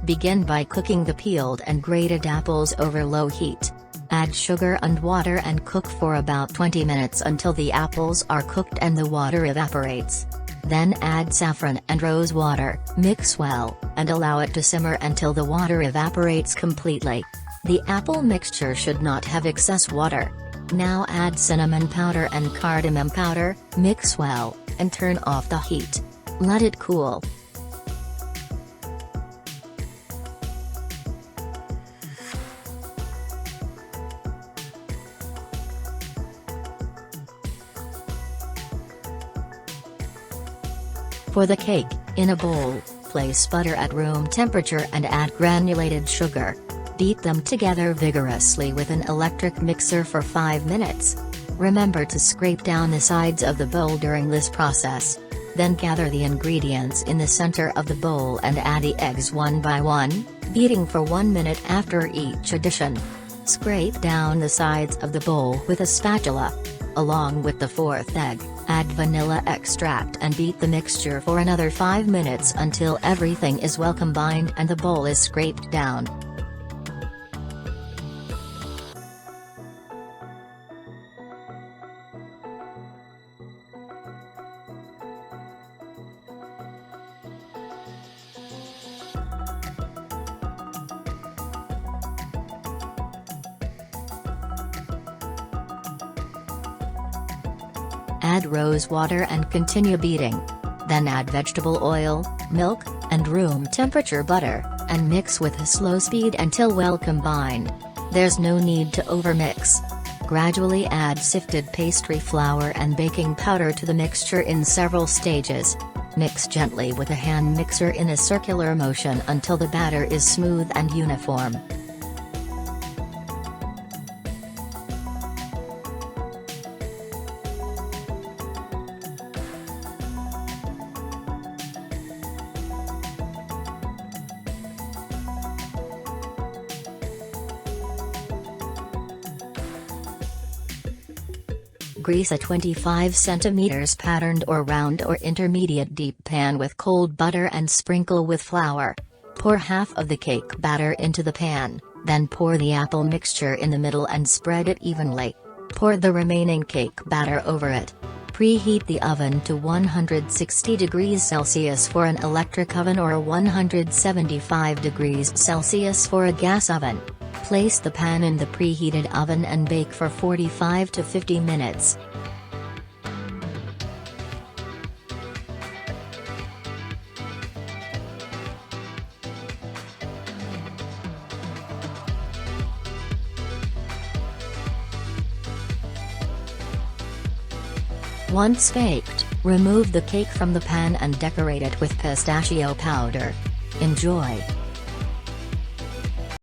Begin by cooking the peeled and grated apples over low heat. Add sugar and water and cook for about 20 minutes until the apples are cooked and the water evaporates. Then add saffron and rose water, mix well, and allow it to simmer until the water evaporates completely. The apple mixture should not have excess water. Now add cinnamon powder and cardamom powder, mix well, and turn off the heat. Let it cool. For the cake, in a bowl, place butter at room temperature and add granulated sugar. Beat them together vigorously with an electric mixer for 5 minutes. Remember to scrape down the sides of the bowl during this process. Then gather the ingredients in the center of the bowl and add the eggs one by one, beating for 1 minute after each addition. Scrape down the sides of the bowl with a spatula. Along with the 4th egg, add vanilla extract and beat the mixture for another 5 minutes until everything is well combined and the bowl is scraped down. Add rose water and continue beating. Then add vegetable oil, milk, and room temperature butter, and mix with a slow speed until well combined. There's no need to overmix. Gradually add sifted pastry flour and baking powder to the mixture in several stages. Mix gently with a hand mixer in a circular motion until the batter is smooth and uniform. Grease a 25 cm patterned or round or intermediate deep pan with cold butter and sprinkle with flour. Pour half of the cake batter into the pan, then pour the apple mixture in the middle and spread it evenly. Pour the remaining cake batter over it. Preheat the oven to 160 degrees Celsius for an electric oven or 175 degrees Celsius for a gas oven. Place the pan in the preheated oven and bake for 45 to 50 minutes. Once baked, remove the cake from the pan and decorate it with pistachio powder. Enjoy!